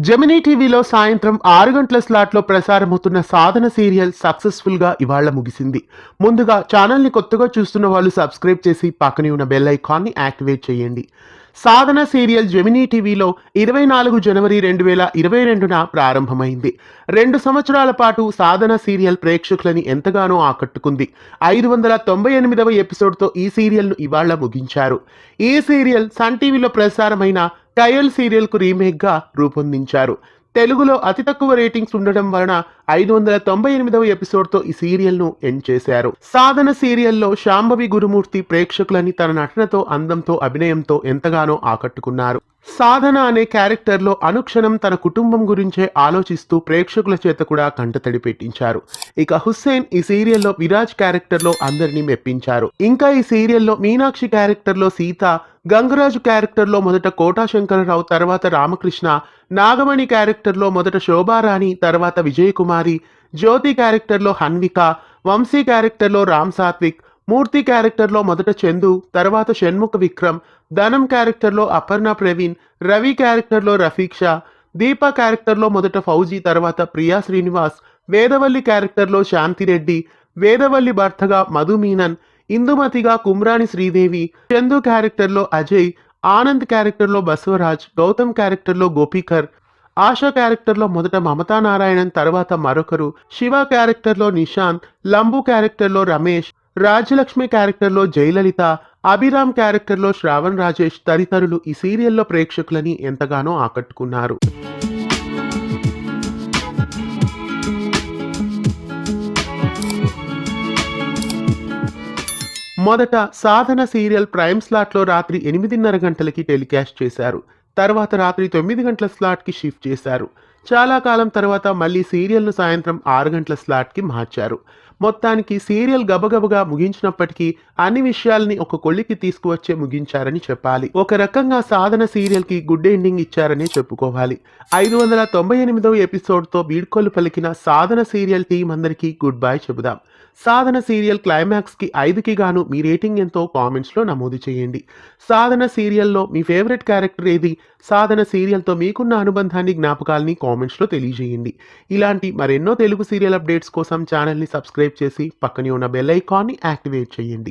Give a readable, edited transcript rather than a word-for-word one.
Gemini టీవీలో సాయంత్రం 6 గంటల స్లాట్లో ప్రసారమవుతున్న సాధన సీరియల్ సక్సెస్ఫుల్ గా ఇవాళ ముగిసింది. ముందుగా ఛానల్ ని కొత్తగా చూస్తున్న వాళ్ళు సబ్స్క్రైబ్ చేసి పక్కనే ఉన్న బెల్ ఐకాన్ ని యాక్టివేట్ చేయండి. సాధన సీరియల్ జెమినీ టీవీలో 24 జనవరి 2022న ప్రారంభమైంది. 2 సంవత్సరాల పాటు సాధన సీరియల్ ప్రేక్షకులని ఎంతగానో ఆకట్టుకుంది. 598వ ఎపిసోడ్తో ఈ సీరియల్ను ఇవాళ ముగించారు. ఈ సీరియల్ సన్ టీవీలో ప్రసారమైన ట్రయల్ సీరియల్ కు రీమేక్ గా రూపొందించారు. తెలుగులో అతి తక్కువ రేటింగ్స్ ఉండడం వలన 598వ ఎపిసోడ్తో ఈ సీరియల్ను ఎండ్ చేశారు. సాధన సీరియల్లో శాంభవి గురుమూర్తి ప్రేక్షకులని తన నటనతో, అందంతో, అభినయంతో ఎంతగానో ఆకట్టుకున్నారు. సాధన అనే క్యారెక్టర్లో అనుక్షణం తన కుటుంబం గురించే ఆలోచిస్తూ ప్రేక్షకుల చేత కూడా కంటతడి పెట్టించారు. ఇక హుస్సేన్ ఈ సీరియల్లో విరాజ్ క్యారెక్టర్లో అందరినీ మెప్పించారు. ఇంకా ఈ సీరియల్లో మీనాక్షి క్యారెక్టర్లో సీత, గంగరాజు క్యారెక్టర్లో మొదట కోటా శంకరరావు, తర్వాత రామకృష్ణ, నాగమణి క్యారెక్టర్లో మొదట శోభారాణి, తర్వాత విజయకుమారి, జ్యోతి క్యారెక్టర్లో హన్విక, వంశీ క్యారెక్టర్లో రామ్ సాత్విక్, మూర్తి క్యారెక్టర్లో మొదట చందు, తర్వాత షణ్ముఖ విక్రమ్, ధనం క్యారెక్టర్లో అపర్ణ ప్రవీణ్, రవి క్యారెక్టర్లో రఫీక్ షా, దీప క్యారెక్టర్లో మొదట ఫౌజీ, తర్వాత ప్రియా శ్రీనివాస్, వేదవల్లి క్యారెక్టర్లో శాంతిరెడ్డి, వేదవల్లి భర్తగా మధు మీనన్, ఇందుమతిగా కుమ్రాణి శ్రీదేవి, చందు క్యారెక్టర్లో అజయ్, ఆనంద్ క్యారెక్టర్లో బసవరాజ్, గౌతమ్ క్యారెక్టర్లో గోపీకర్, ఆశా క్యారెక్టర్లో మొదట మమతా నారాయణన్, తర్వాత మరొకరు, శివ క్యారెక్టర్లో నిశాంత్, లంబు క్యారెక్టర్లో రమేష్, రాజ్యలక్ష్మి క్యారెక్టర్లో జయలలిత, అభిరామ్ క్యారెక్టర్లో శ్రావణ్ రాజేష్ తదితరులు ఈ సీరియల్లో ప్రేక్షకులని ఎంతగానో ఆకట్టుకున్నారు. మొదట సాధన సీరియల్ ప్రైమ్ స్లాట్లో రాత్రి 8:30 గంటలకి టెలికాస్ట్ చేశారు. తర్వాత రాత్రి 9 గంటల స్లాట్కి షిఫ్ట్ చేశారు. చాలా కాలం తర్వాత మళ్ళీ సీరియల్ను సాయంత్రం 6 గంటల స్లాట్కి మార్చారు. మొత్తానికి సీరియల్ గబగబగా ముగించినప్పటికీ అన్ని విషయాల్ని ఒక కొలికి తీసుకువచ్చే ముగించారని చెప్పాలి. ఒక రకంగా సాధన సీరియల్కి గుడ్ ఎండింగ్ ఇచ్చారనే చెప్పుకోవాలి. 598వ ఎపిసోడ్తో వీడ్కోలు పలికిన సాధన సీరియల్ టీం అందరికీ గుడ్ బై చెబుదాం. సాధన సీరియల్ క్లైమాక్స్కి 5కి గాను మీ రేటింగ్ ఎంతో కామెంట్స్లో నమోదు చేయండి. సాధన సీరియల్లో మీ ఫేవరెట్ క్యారెక్టర్ ఏది? సాధన సీరియల్తో మీకున్న అనుబంధాన్ని, జ్ఞాపకాలని కామెంట్స్లో తెలియజేయండి. ఇలాంటి మరెన్నో తెలుగు సీరియల్ అప్డేట్స్ కోసం ఛానల్ని సబ్స్క్రైబ్ చేసి పక్కనే ఉన్న బెల్ ఐకాన్ని యాక్టివేట్ చేయండి.